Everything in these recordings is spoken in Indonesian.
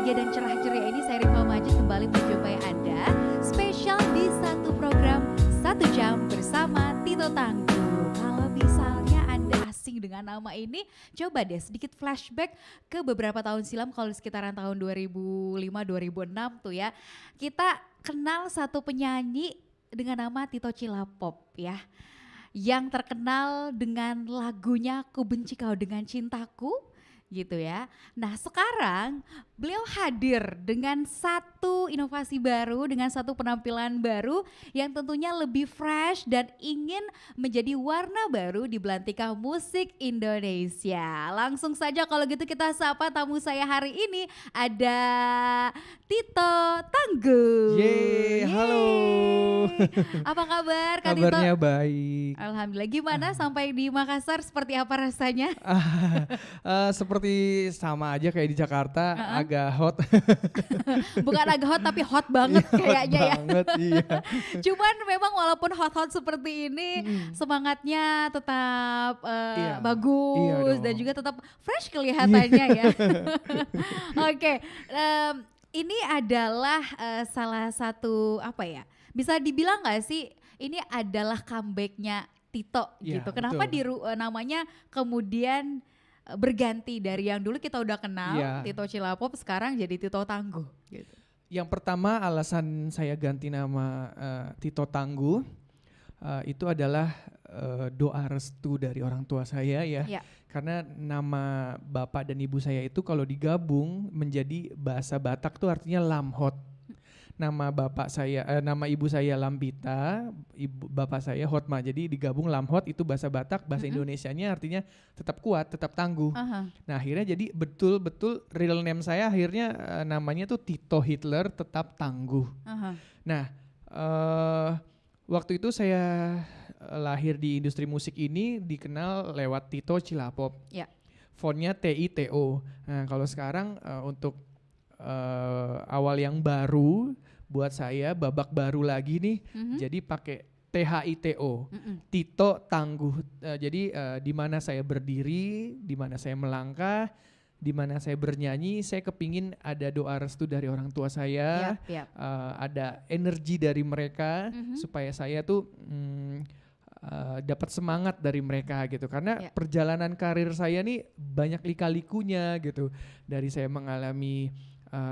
bahagia dan cerah ceria ini saya Rifa Majid kembali menjumpai Anda spesial di satu program 1 jam bersama Tito Tangguh. Kalau misalnya Anda asing dengan nama ini, coba deh sedikit flashback ke beberapa tahun silam kalau di sekitaran tahun 2005-2006 tuh ya. Kita kenal satu penyanyi dengan nama Tito Cilapop ya. Yang terkenal dengan lagunya Ku Benci Kau Dengan Cintaku gitu ya. Nah sekarang beliau hadir dengan satu inovasi baru, dengan satu penampilan baru yang tentunya lebih fresh dan ingin menjadi warna baru di belantika musik Indonesia. Langsung saja kalau gitu kita sapa tamu saya hari ini, ada Tito Tangguh. Yeay, halo. Apa kabar Kak Tito? Kabarnya baik. Alhamdulillah, gimana sampai di Makassar, seperti apa rasanya? Seperti sama aja kayak di Jakarta, agak hot. Bukan agak hot tapi hot banget kayaknya ya. Banget, iya. Cuman memang walaupun hot-hot seperti ini, semangatnya tetap Iya. bagus Iya dong. dan juga tetap fresh kelihatannya ya. Oke, ini adalah salah satu apa ya, bisa dibilang gak sih ini adalah comebacknya Tito Iya, gitu. Kenapa betul. namanya kemudian berganti dari yang dulu kita udah kenal, Iya. Tito Cilapop, sekarang jadi Tito Tangguh gitu. Yang pertama alasan saya ganti nama Tito Tangguh itu adalah doa restu dari orang tua saya ya. Iya. Karena nama bapak dan ibu saya itu kalau digabung menjadi bahasa Batak tuh artinya Lamhot. Nama bapak saya, nama ibu saya Lambita, bapak saya Hotma. Jadi digabung Lamhot itu bahasa Batak, bahasa Indonesianya artinya tetap kuat, tetap tangguh. Nah akhirnya jadi betul-betul real name saya akhirnya namanya tuh Tito Hitler tetap tangguh. Nah waktu itu saya lahir di industri musik ini dikenal lewat Tito Cilapop. Ya. Fontnya TITO. Nah kalau sekarang untuk awal yang baru buat saya, babak baru lagi nih, jadi pakai THITO, Tito Tangguh. Jadi di mana saya berdiri, di mana saya melangkah, di mana saya bernyanyi, saya kepingin ada doa restu dari orang tua saya, ada energi dari mereka supaya saya tuh dapat semangat dari mereka gitu. Karena perjalanan karir saya nih banyak lika-likunya gitu. Dari saya mengalami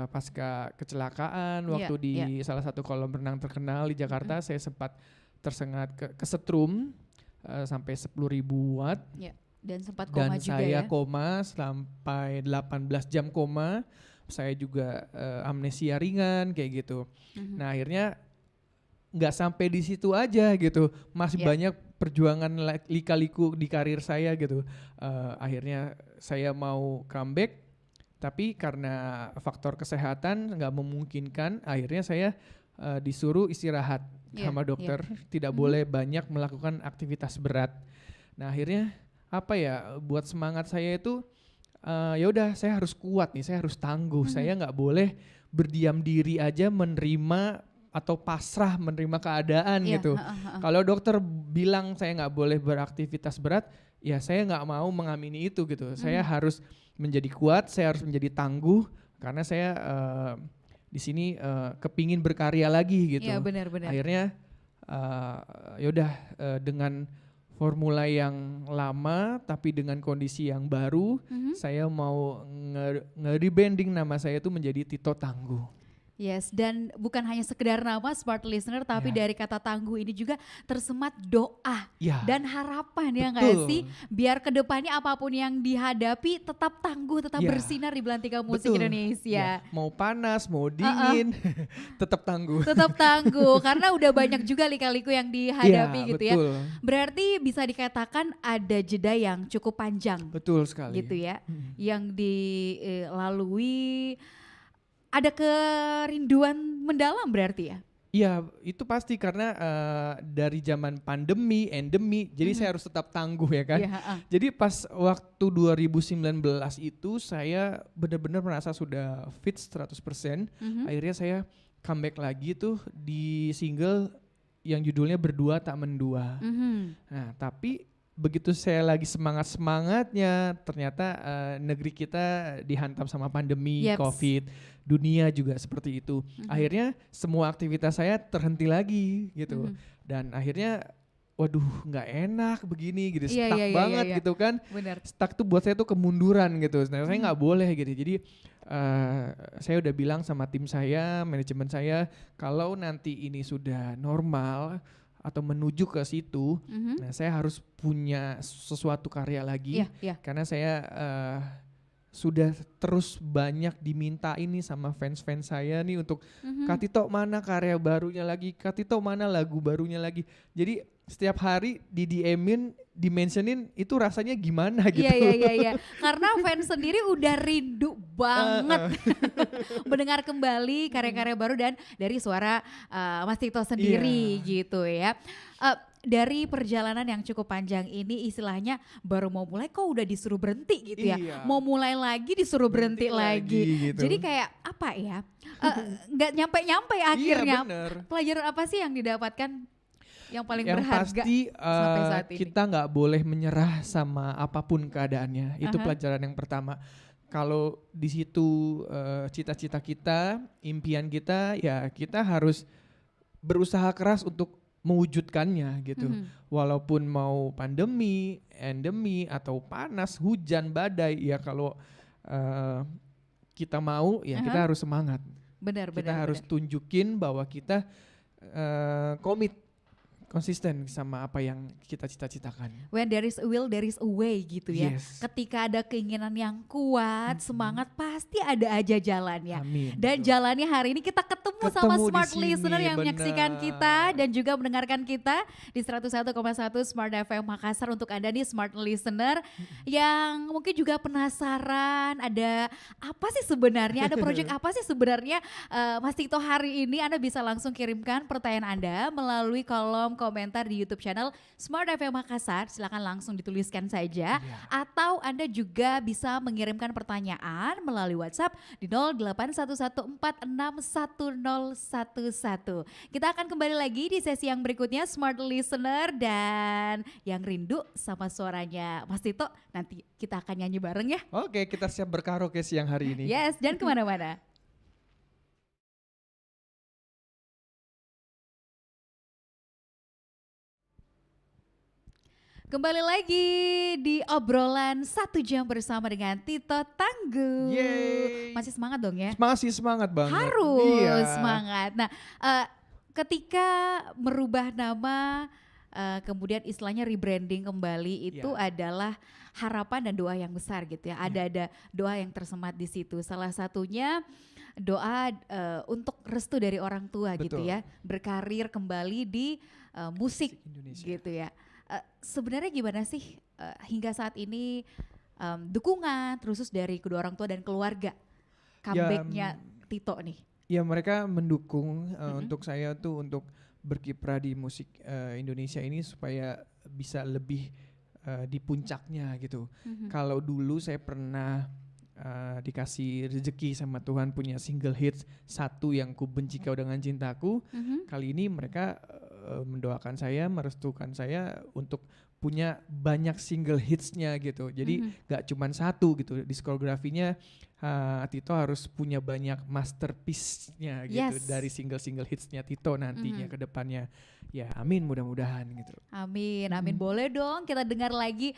pasca kecelakaan waktu di salah satu kolam renang terkenal di Jakarta, saya sempat tersengat kesetrum sampai 10.000 watt. Dan sempat koma Dan juga saya ya. koma sampai 18 jam koma. Saya juga amnesia ringan kayak gitu. Nah akhirnya nggak sampai di situ aja gitu, masih banyak perjuangan lika-liku di karir saya gitu. Akhirnya saya mau comeback, tapi karena faktor kesehatan nggak memungkinkan, akhirnya saya disuruh istirahat sama dokter, tidak boleh banyak melakukan aktivitas berat. Nah akhirnya apa ya, buat semangat saya itu ya udah saya harus kuat nih, saya harus tangguh, saya nggak boleh berdiam diri aja menerima atau pasrah menerima keadaan gitu. Kalau dokter bilang saya nggak boleh beraktivitas berat, ya saya nggak mau mengamini itu gitu. Saya harus menjadi kuat, saya harus menjadi tangguh karena saya di sini kepingin berkarya lagi gitu. Iya benar-benar. Akhirnya yaudah dengan formula yang lama tapi dengan kondisi yang baru, saya mau nge-rebranding nama saya itu menjadi Tito Tangguh. Yes, dan bukan hanya sekedar nama Smart Listener, tapi dari kata tangguh ini juga tersemat doa dan harapan ya nggak sih? Biar kedepannya apapun yang dihadapi tetap tangguh, tetap bersinar di belantika musik Indonesia. Mau panas, mau dingin, tetap tangguh. Tetap tangguh, karena udah banyak juga lika-liku yang dihadapi gitu ya. Berarti bisa dikatakan ada jeda yang cukup panjang. Betul sekali. Gitu ya, yang dilalui. Ada kerinduan mendalam berarti ya? Iya itu pasti karena dari zaman pandemi, endemi, jadi saya harus tetap tangguh ya kan. Jadi pas waktu 2019 itu saya benar-benar merasa sudah fit 100%. Akhirnya saya comeback lagi tuh di single yang judulnya Berdua Tak Mendua. Nah tapi begitu saya lagi semangat-semangatnya, ternyata negeri kita dihantam sama pandemi, Yeps. COVID, dunia juga seperti itu. Akhirnya semua aktivitas saya terhenti lagi gitu. Dan akhirnya waduh nggak enak begini gitu, Iya, stuck iya, iya, banget iya. gitu kan. Benar. Stuck tuh buat saya tuh kemunduran gitu. Nah, saya nggak boleh gitu. Jadi saya udah bilang sama tim saya, manajemen saya, kalau nanti ini sudah normal atau menuju ke situ, nah saya harus punya sesuatu karya lagi. Iya, iya. Karena saya sudah terus banyak diminta ini sama fans-fans saya nih untuk Kak Tito mana karya barunya lagi, Kak Tito mana lagu barunya lagi. Jadi setiap hari di DM-in, dimensionin itu rasanya gimana gitu. Iya. Karena fans sendiri udah rindu banget mendengar kembali karya-karya baru dan dari suara Mas Tito sendiri gitu ya. Dari perjalanan yang cukup panjang ini istilahnya baru mau mulai kok udah disuruh berhenti gitu ya. Iya. Mau mulai lagi disuruh berhenti lagi. gitu. Jadi kayak apa ya, nggak nyampe-nyampe akhirnya. Iya bener. Pelajaran apa sih yang didapatkan yang paling Yang berharga pasti sampai saat ini? kita nggak boleh menyerah sama apapun keadaannya. Itu pelajaran yang pertama. Kalau di situ cita-cita kita, impian kita, ya kita harus berusaha keras untuk mewujudkannya gitu. Walaupun mau pandemi, endemi atau panas, hujan, badai, ya kalau kita mau ya kita harus semangat. Benar. Kita harus tunjukin bahwa kita komit, konsisten sama apa yang kita cita-citakan. When there is a will, there is a way gitu ya. Yes. Ketika ada keinginan yang kuat, semangat pasti ada aja jalannya. Amin. Dan Betul. jalannya hari ini kita ketemu sama Ketemu di smart sini, listener yang menyaksikan benar. kita dan juga mendengarkan kita di 101,1 Smart FM Makassar. Untuk Anda nih smart listener yang mungkin juga penasaran ada apa sih sebenarnya, ada project apa sih sebenarnya Mas Tito hari ini, Anda bisa langsung kirimkan pertanyaan Anda melalui kolom komentar di YouTube channel Smart FM Makassar. Silakan langsung dituliskan saja. Atau Anda juga bisa mengirimkan pertanyaan melalui WhatsApp di 0811461011. Kita akan kembali lagi di sesi yang berikutnya Smart Listener, dan yang rindu sama suaranya Mas Tito nanti kita akan nyanyi bareng ya. Oke, kita siap berkaraoke siang hari ini. Yes, dan kemana-mana. Kembali lagi di obrolan 1 jam bersama dengan Tito Tangguh. Yeay. Masih semangat dong ya? Masih semangat banget. Harus Iya. semangat. Nah, ketika merubah nama, kemudian istilahnya rebranding kembali itu adalah harapan dan doa yang besar gitu ya. Ada doa yang tersemat di situ. Salah satunya doa untuk restu dari orang tua gitu Betul. ya. Berkarir kembali di musik Indonesia. gitu ya. Sebenarnya gimana sih hingga saat ini dukungan terusus dari kedua orang tua dan keluarga comebacknya Tito nih? Ya mereka mendukung untuk saya tuh untuk berkiprah di musik Indonesia ini supaya bisa lebih di puncaknya gitu. Kalau dulu saya pernah dikasih rezeki sama Tuhan punya single hits satu yang Ku Benci Kau Dengan Cintaku. Kali ini mereka mendoakan saya, merestukan saya untuk punya banyak single hitsnya gitu. Jadi gak cuman satu gitu, diskografinya Tito harus punya banyak masterpiece-nya gitu dari single-single hitsnya Tito nantinya ke depannya. Ya amin, mudah-mudahan gitu. Amin, amin. Boleh dong kita dengar lagi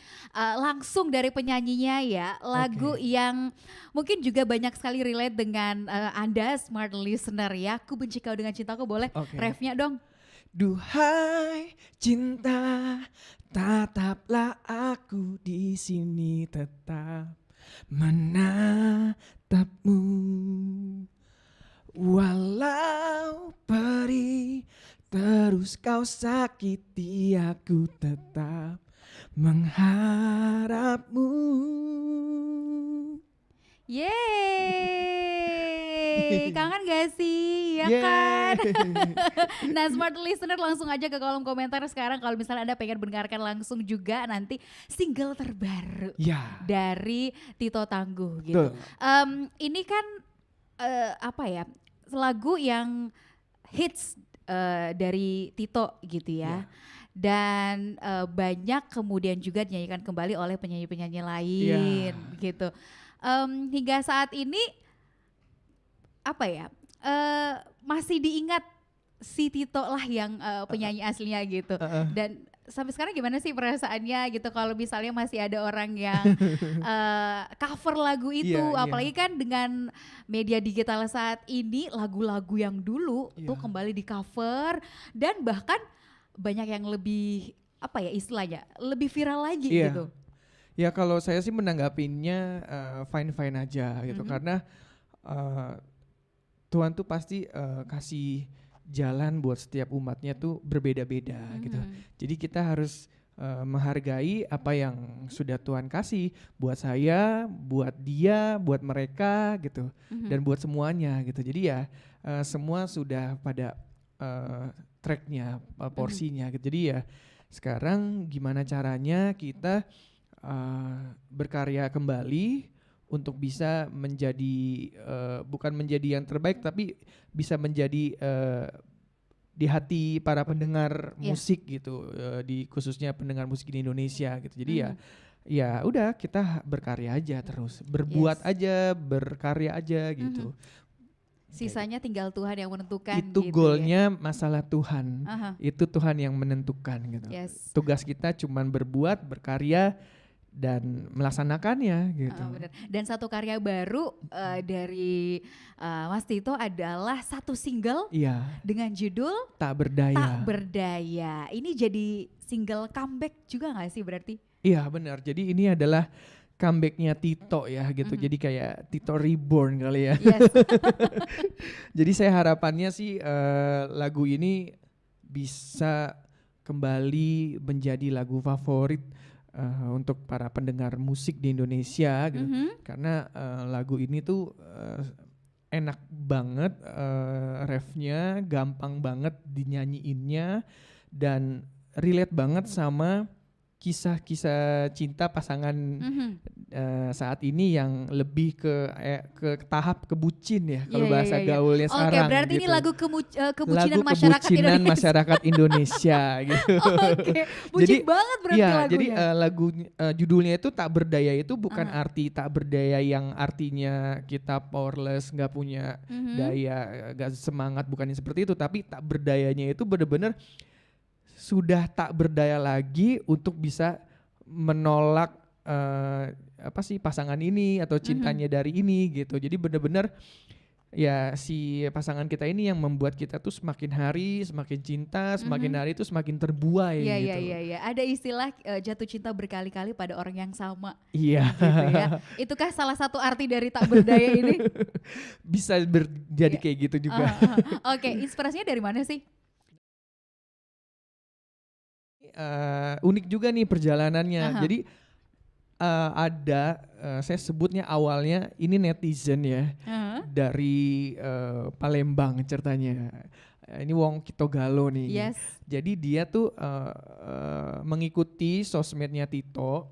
langsung dari penyanyinya ya. Lagu yang mungkin juga banyak sekali relate dengan Anda smart listener ya. Ku Benci Kau Dengan Cintaku, boleh refnya dong. Duhai cinta, tataplah aku di sini tetap menatapmu, walau perih terus kau sakiti, aku tetap mengharapmu. Yeay, kangen gak sih? Ya kan? Nah smart listener langsung aja ke kolom komentar sekarang kalau misalnya Anda pengen mendengarkan langsung juga nanti single terbaru dari Tito Tangguh gitu. Ini kan apa ya, lagu yang hits dari Tito gitu ya. dan banyak kemudian juga dinyanyikan kembali oleh penyanyi-penyanyi lain gitu. Hingga saat ini apa ya, masih diingat si Tito lah yang penyanyi aslinya gitu. Dan sampai sekarang gimana sih perasaannya gitu kalau misalnya masih ada orang yang cover lagu itu, apalagi kan dengan media digital saat ini lagu-lagu yang dulu tuh kembali di cover dan bahkan banyak yang lebih apa ya istilahnya lebih viral lagi gitu. Ya kalau saya sih menanggapinya fine-fine aja gitu karena Tuhan tuh pasti kasih jalan buat setiap umatnya tuh berbeda-beda gitu. Jadi kita harus menghargai apa yang sudah Tuhan kasih buat saya, buat dia, buat mereka gitu, dan buat semuanya gitu. Jadi ya semua sudah pada tracknya, porsinya gitu. Jadi ya sekarang gimana caranya kita berkarya kembali untuk bisa menjadi bukan menjadi yang terbaik tapi bisa menjadi di hati para pendengar musik gitu, di khususnya pendengar musik di Indonesia gitu. Jadi ya udah kita berkarya aja terus, berbuat aja, berkarya aja gitu. Sisanya tinggal Tuhan yang menentukan. Itu gitu goalnya masalah Tuhan. Itu Tuhan yang menentukan gitu. Tugas kita cuman berbuat, berkarya dan melaksanakannya gitu. Bener. Dan satu karya baru dari Mas Tito adalah satu single dengan judul Tak Berdaya. Tak Berdaya. Ini jadi single comeback juga gak sih berarti? Iya benar. Jadi ini adalah comebacknya Tito ya gitu. Jadi kayak Tito Reborn kali ya. Jadi saya harapannya sih lagu ini bisa kembali menjadi lagu favorit untuk para pendengar musik di Indonesia gitu. Karena lagu ini tuh enak banget refnya, gampang banget dinyanyiinnya dan relate banget sama kisah-kisah cinta pasangan saat ini yang lebih ke tahap kebucin ya kalau bahasa gaulnya sekarang. Oke, berarti gitu. ini lagu kebucinan lagu masyarakat kebucinan Indonesia. masyarakat Indonesia gitu. Bucin banget berarti lagunya. Jadi lagu judulnya itu Tak Berdaya itu bukan arti tak berdaya yang artinya kita powerless, nggak punya daya, nggak semangat, bukannya seperti itu. Tapi tak berdayanya itu benar-benar sudah tak berdaya lagi untuk bisa menolak pasangan ini atau cintanya dari ini gitu. Jadi benar-benar ya si pasangan kita ini yang membuat kita tuh semakin hari semakin cinta, semakin hari tuh semakin terbuai gitu. Iya. Ada istilah jatuh cinta berkali-kali pada orang yang sama. Iya. Gitu ya. Itukah salah satu arti dari tak berdaya ini? Bisa jadi kayak gitu juga. Oke, inspirasinya dari mana sih? Unik juga nih perjalanannya. Jadi ada saya sebutnya awalnya ini netizen ya dari Palembang ceritanya. Ini Wong Kitogalo nih. Jadi dia tuh mengikuti sosmednya Tito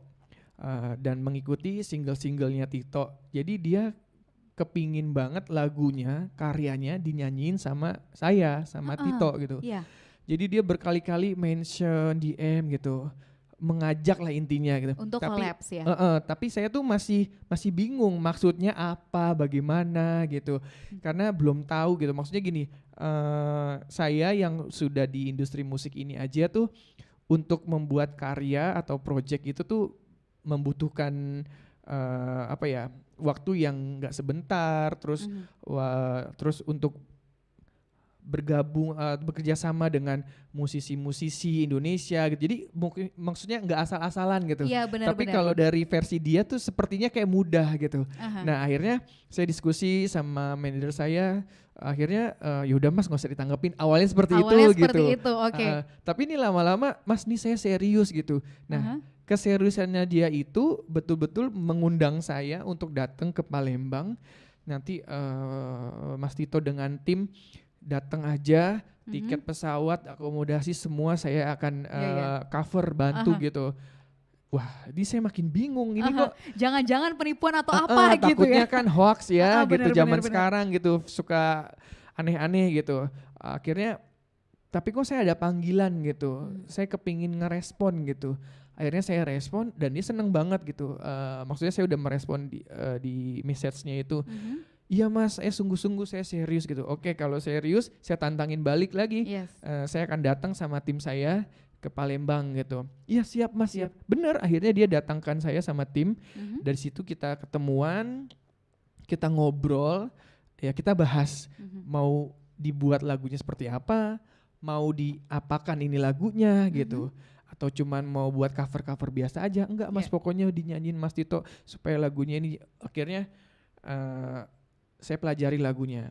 dan mengikuti single-singlenya Tito. Jadi dia kepingin banget lagunya, karyanya dinyanyiin sama saya, sama Tito gitu. Jadi dia berkali-kali mention DM gitu, mengajak lah intinya gitu. Untuk collabs ya. Tapi saya tuh masih bingung maksudnya apa, bagaimana gitu, karena belum tahu gitu. Maksudnya gini, saya yang sudah di industri musik ini aja tuh untuk membuat karya atau project itu tuh membutuhkan waktu yang nggak sebentar, terus terus untuk bergabung bekerja sama dengan musisi-musisi Indonesia gitu. Jadi maksudnya nggak asal-asalan gitu. Tapi kalau dari versi dia tuh sepertinya kayak mudah gitu. Nah akhirnya saya diskusi sama manajer saya, akhirnya yaudah Mas nggak usah ditanggepin. Awalnya seperti itu. Tapi ini lama-lama Mas nih saya serius gitu. Nah keseriusannya dia itu betul-betul mengundang saya untuk datang ke Palembang. Nanti Mas Tito dengan tim datang aja, tiket pesawat, akomodasi semua saya akan cover, bantu gitu. Wah, ini saya makin bingung ini kok. Jangan-jangan penipuan atau apa gitu takutnya ya. Kan hoax ya gitu bener, zaman sekarang gitu, suka aneh-aneh gitu. Akhirnya tapi kok saya ada panggilan gitu, saya kepingin ngerespon gitu. Akhirnya saya respon dan dia seneng banget gitu. Maksudnya saya udah merespon di message-nya itu. Iya mas, sungguh-sungguh saya serius gitu. Oke, kalau serius saya tantangin balik lagi. Yes. Saya akan datang sama tim saya ke Palembang gitu. Iya siap mas, siap. Bener, akhirnya dia datangkan saya sama tim. Dari situ kita ketemuan, kita ngobrol, ya kita bahas mau dibuat lagunya seperti apa, mau diapakan ini lagunya gitu. Atau cuman mau buat cover-cover biasa aja. Enggak mas, pokoknya dinyanyiin Mas Tito supaya lagunya ini. Akhirnya saya pelajari lagunya.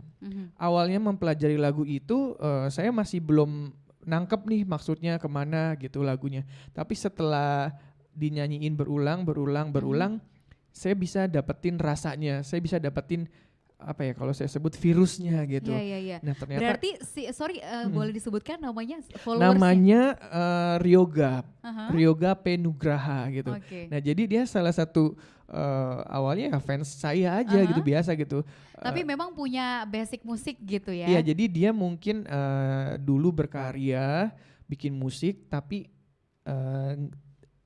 Awalnya mempelajari lagu itu saya masih belum nangkep nih maksudnya kemana gitu lagunya. Tapi setelah dinyanyiin berulang, saya bisa dapetin rasanya. Saya bisa dapetin apa ya kalau saya sebut virusnya gitu. Iya. Nah ternyata berarti boleh disebutkan namanya followersnya? Namanya Ryoga P. Nugraha gitu. Nah jadi dia salah satu awalnya ya fans saya aja gitu, biasa gitu. Tapi memang punya basic musik gitu ya? Iya, jadi dia mungkin dulu berkarya bikin musik tapi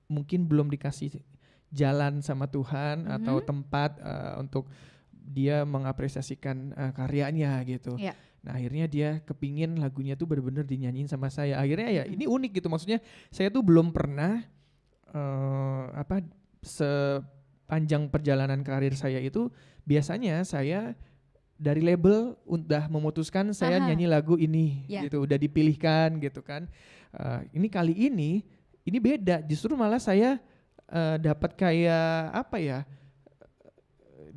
mungkin belum dikasih jalan sama Tuhan atau tempat untuk dia mengapresiasikan karyanya gitu. Nah akhirnya dia kepingin lagunya tuh benar-benar dinyanyiin sama saya. Akhirnya ya ini unik gitu, maksudnya saya tuh belum pernah sepanjang perjalanan karir saya itu biasanya saya dari label udah memutuskan saya nyanyi lagu ini gitu, udah dipilihkan gitu kan. Ini kali ini beda, justru malah saya dapat kayak apa ya?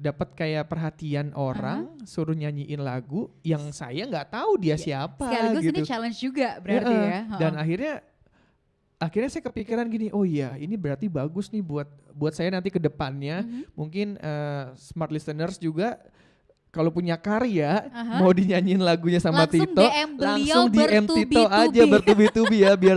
Dapat kayak perhatian orang, suruh nyanyiin lagu yang saya nggak tahu dia siapa. Sekaligus gitu. Ini challenge juga berarti ya. Dan akhirnya saya kepikiran gini, oh iya ini berarti bagus nih buat saya nanti ke depannya. Mungkin smart listeners juga kalau punya karya mau dinyanyiin lagunya sama langsung Tito, langsung DM Tito aja bertubi-tubi ya biar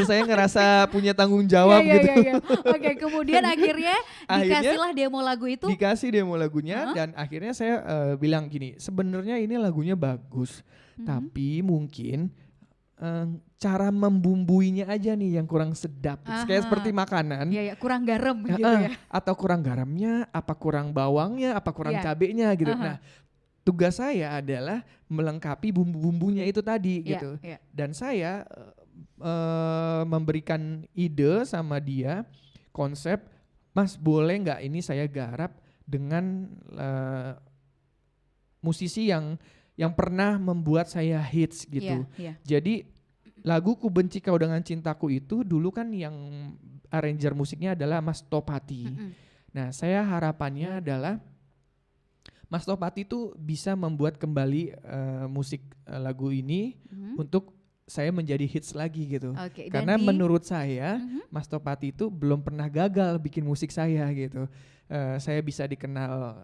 saya ngerasa punya tanggung jawab gitu. Iya. Oke, kemudian akhirnya dikasihlah demo lagu itu. Dikasih demo lagunya dan akhirnya saya bilang gini, sebenarnya ini lagunya bagus, tapi mungkin cara membumbuinya aja nih yang kurang sedap. Kayak seperti makanan. Iya, kurang garam gitu ya. Atau kurang garamnya, apa kurang bawangnya, apa kurang cabenya gitu. Nah, tugas saya adalah melengkapi bumbu-bumbunya itu tadi gitu. Dan saya memberikan ide sama dia, konsep, Mas boleh nggak ini saya garap dengan musisi yang pernah membuat saya hits gitu. Jadi lagu Ku Benci Kau Dengan Cintaku itu dulu kan yang arranger musiknya adalah Mas Topati. Nah saya harapannya adalah Mas Topati itu bisa membuat kembali musik lagu ini untuk saya menjadi hits lagi gitu. Karena menurut saya Mas Topati itu belum pernah gagal bikin musik saya gitu. Saya bisa dikenal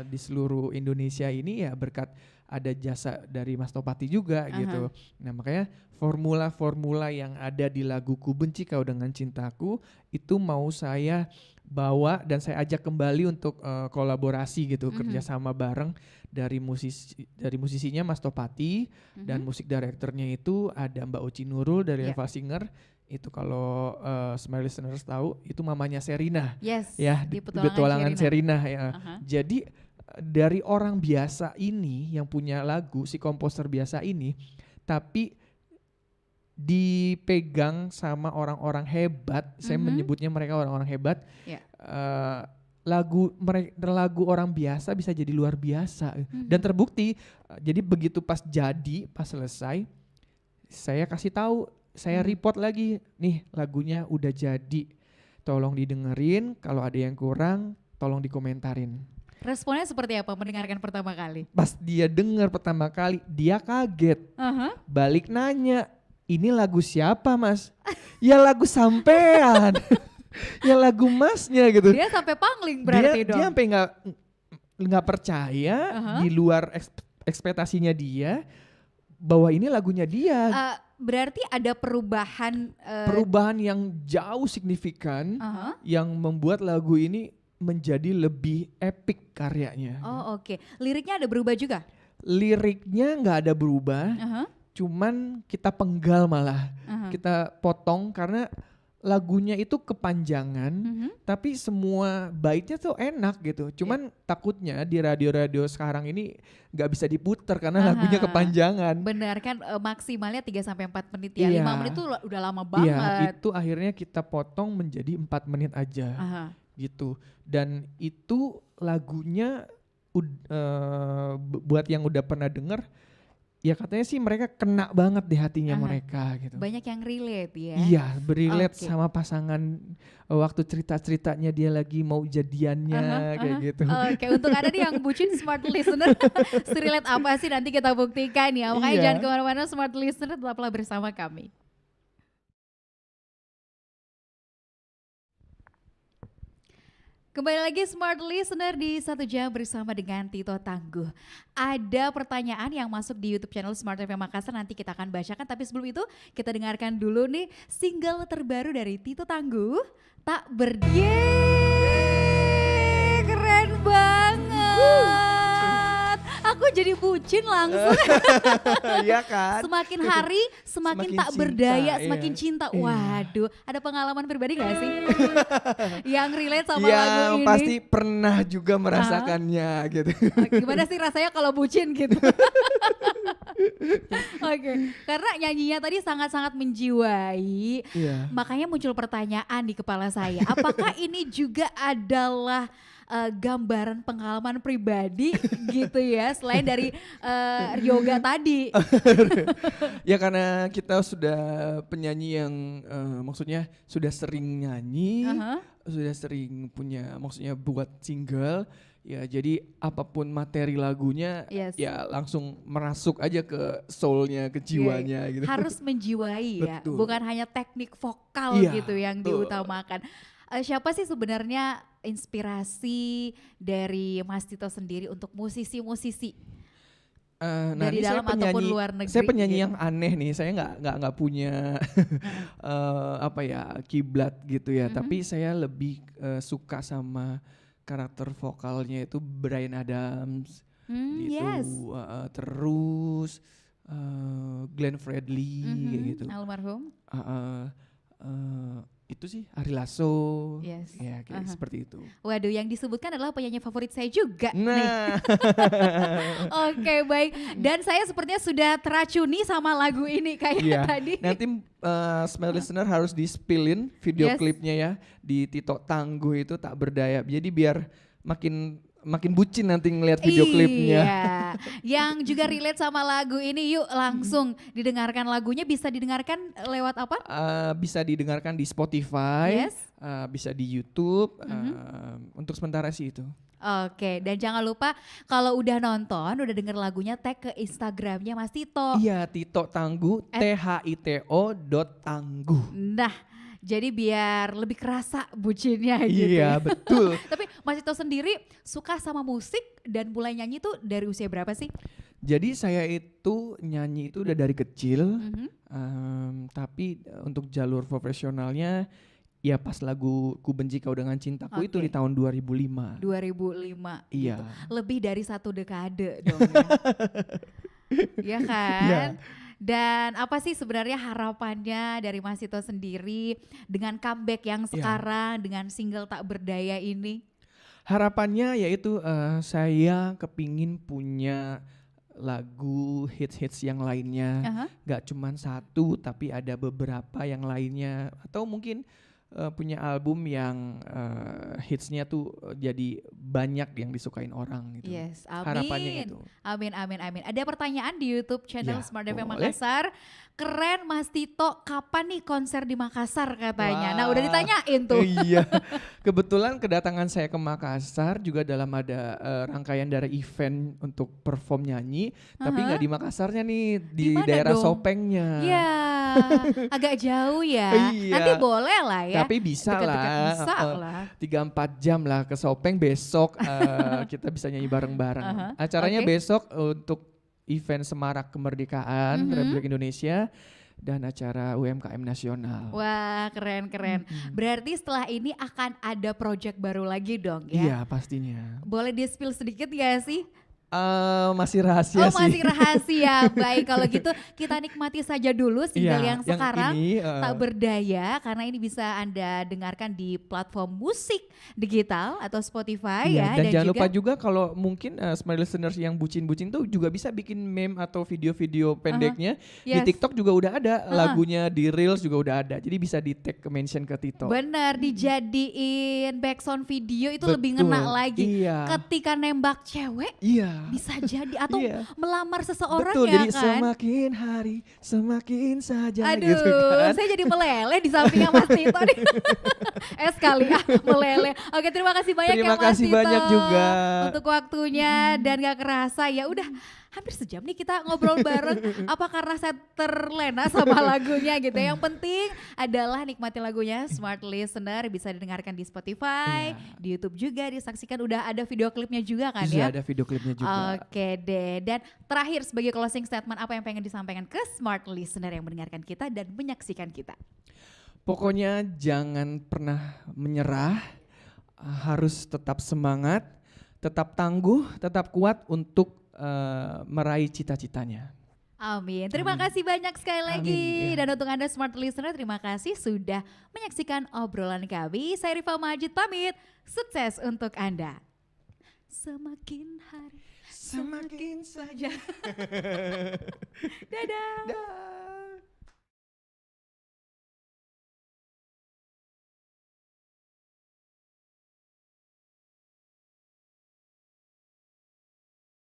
di seluruh Indonesia ini ya berkat ada jasa dari Mas Topati juga gitu. Nah makanya formula-formula yang ada di lagu Ku Benci Kau Dengan Cintaku itu mau saya bawa dan saya ajak kembali untuk kolaborasi gitu, kerjasama bareng dari musisinya Mas Topati dan musik direkturnya itu ada Mbak Uci Nurul dari Eva Singer. Itu kalau Smart Listeners tahu itu mamanya Sherina. Ya, di Petualangan Sherina ya. Jadi dari orang biasa ini yang punya lagu, si komposer biasa ini, tapi dipegang sama orang-orang hebat, saya menyebutnya mereka orang-orang hebat. Lagu orang biasa bisa jadi luar biasa dan terbukti. Jadi begitu pas selesai, saya kasih tahu, saya report lagi, nih lagunya udah jadi, tolong didengerin, kalau ada yang kurang tolong dikomentarin. Responnya seperti apa mendengarkan pertama kali? Pas dia dengar pertama kali, dia kaget, balik nanya, ini lagu siapa Mas? Ya lagu sampean. Ya lagu Masnya gitu. Dia sampai pangling berarti dong. Dia sampai nggak percaya, di luar ekspektasinya dia bahwa ini lagunya dia. Berarti ada perubahan yang jauh signifikan yang membuat lagu ini menjadi lebih epic karyanya. Liriknya ada berubah juga? Liriknya nggak ada berubah. cuman kita penggal malah. Uh-huh. Kita potong karena lagunya itu kepanjangan, tapi semua baitnya tuh enak gitu. Cuman takutnya di radio-radio sekarang ini nggak bisa diputer karena lagunya kepanjangan. Benar kan, maksimalnya 3-4 menit ya. Iya. 5 menit tuh udah lama banget. Iya, itu akhirnya kita potong menjadi 4 menit aja. Gitu. Dan itu lagunya buat yang udah pernah denger, ya katanya sih mereka kena banget di hatinya mereka gitu. Banyak yang relate ya. Iya, relate sama pasangan waktu cerita-ceritanya dia lagi mau jadiannya kayak gitu. Oke, untuk Anda nih yang bucin smart listener, relate apa sih nanti kita buktikan ya. Makanya jangan kemana-mana, smart listener, tetaplah bersama kami. Kembali lagi smart listener di 1 jam bersama dengan Tito Tangguh. Ada pertanyaan yang masuk di YouTube channel Smart FM Makassar, nanti kita akan bacakan. Tapi sebelum itu kita dengarkan dulu nih single terbaru dari Tito Tangguh, Tak Berdaya. Keren banget. Aku jadi bucin langsung. Iya kan? Semakin hari semakin tak cinta, berdaya, semakin iya. cinta. Waduh, ada pengalaman pribadi gak sih? Yang relate sama Yang lagu ini? pasti pernah juga merasakannya gitu. Gimana sih rasanya kalau bucin gitu? Oke, karena nyanyinya tadi sangat-sangat menjiwai. Iya. Makanya muncul pertanyaan di kepala saya, apakah ini juga adalah gambaran pengalaman pribadi gitu ya, selain dari yoga tadi? Ya karena kita sudah penyanyi yang maksudnya sudah sering nyanyi, sudah sering punya maksudnya buat single, ya jadi apapun materi lagunya ya langsung merasuk aja ke soulnya, ke jiwanya gitu. Harus menjiwai ya, Betul. bukan hanya teknik vokal gitu yang diutamakan. Siapa sih sebenarnya inspirasi dari Mas Tito sendiri untuk musisi-musisi dari dalam ataupun luar negeri? Saya penyanyi gitu. yang aneh nih, saya nggak punya apa ya kiblat gitu ya, tapi saya lebih suka sama karakter vokalnya itu Bryan Adams gitu, terus Glenn Fredly kayak gitu. Almarhum. Itu sih Ari Lasso, ya kayak seperti itu. Waduh, yang disebutkan adalah penyanyi favorit saya juga. Nah, Oke, baik. Dan saya sepertinya sudah teracuni sama lagu ini kayak tadi. Nanti smart listener harus di-spillin video klipnya ya di Tito Tangguh itu Tak Berdaya. Jadi biar makin bucin nanti ngelihat video klipnya. Yang juga relate sama lagu ini, yuk langsung didengarkan lagunya. Bisa didengarkan lewat apa? Bisa didengarkan di Spotify, bisa di YouTube. Untuk sementara sih itu. Oke, dan jangan lupa kalau udah nonton, udah denger lagunya, tag ke Instagramnya Mas Tito. Iya, Tito Tangguh, THITO.tangguh. Nah, jadi biar lebih kerasa bucinnya gitu. Iya, betul. Tapi Mas Tito sendiri suka sama musik dan mulai nyanyi tuh dari usia berapa sih? Jadi saya itu nyanyi itu udah dari kecil, tapi untuk jalur profesionalnya ya pas lagu Ku Benci Kau Dengan Cintaku itu di tahun 2005. 2005. Iya. Gitu. Lebih dari 1 dekade dong ya. Iya kan? Iya. Dan apa sih sebenarnya harapannya dari Mas Tito sendiri dengan comeback yang sekarang dengan single Tak Berdaya ini? Harapannya yaitu saya kepingin punya lagu hits-hits yang lainnya, gak cuman satu tapi ada beberapa yang lainnya, atau mungkin punya album yang hitsnya tuh jadi banyak yang disukain orang gitu. Yes, amin. Harapannya itu. Amin, amin, amin. Ada pertanyaan di YouTube channel Smart FM boleh. Makassar. Keren Mas Tito, kapan nih konser di Makassar katanya? Nah udah ditanyain tuh. Iya, kebetulan kedatangan saya ke Makassar juga dalam ada rangkaian dari event untuk perform nyanyi, tapi nggak di Makassarnya nih, di Dimana daerah dong? Sopengnya. Ya, agak jauh ya. Iya. Nanti boleh lah ya. Tapi bisa Dekat-dekat bisa lah. 3-4 jam lah ke Sopeng, besok kita bisa nyanyi bareng-bareng. Acaranya besok untuk event Semarak Kemerdekaan Republik Indonesia dan acara UMKM nasional. Wah, keren-keren. Berarti setelah ini akan ada project baru lagi dong ya? Iya, pastinya. Boleh di-spill sedikit gak sih? Masih rahasia sih. Masih rahasia. Baik, kalau gitu kita nikmati saja dulu single Iya, yang sekarang ini, Tak Berdaya, karena ini bisa Anda dengarkan di platform musik digital atau Spotify iya, ya. dan jangan lupa juga kalau mungkin smart listeners yang bucin-bucin tuh juga bisa bikin meme atau video-video pendeknya di Yes. TikTok juga udah ada, lagunya di Reels juga udah ada. Jadi bisa di tag ke mention ke Tito. benar, dijadiin background video itu lebih Betul, ngena lagi. iya. Ketika nembak cewek Iya. bisa jadi atau Iya. melamar seseorang Betul, ya jadi kan. semakin hari semakin saja Aduh, gitu kan. saya jadi meleleh di sampingnya Mas Tito nih. Sekali meleleh. Oke, terima kasih banyak Terima ya Mas kasih Tito banyak juga. untuk waktunya dan gak kerasa ya udah hampir sejam nih kita ngobrol bareng. Apa karena saya terlena sama lagunya gitu ya. Yang penting adalah nikmati lagunya Smart Listener, bisa didengarkan di Spotify, Iya. di YouTube juga disaksikan, udah ada video klipnya juga kan Sudah ya. ada video klipnya juga. Oke deh, dan terakhir sebagai closing statement apa yang pengen disampaikan ke Smart Listener yang mendengarkan kita dan menyaksikan kita? Pokoknya jangan pernah menyerah, harus tetap semangat, tetap tangguh, tetap kuat untuk meraih cita-citanya. Amin. Terima Amin. kasih banyak sekali lagi. Amin, ya. Dan untuk Anda Smart Listener, terima kasih sudah menyaksikan obrolan kami. Saya Rifa Majid pamit. Sukses untuk Anda. Semakin hari Semakin saja. Dadah. Dah.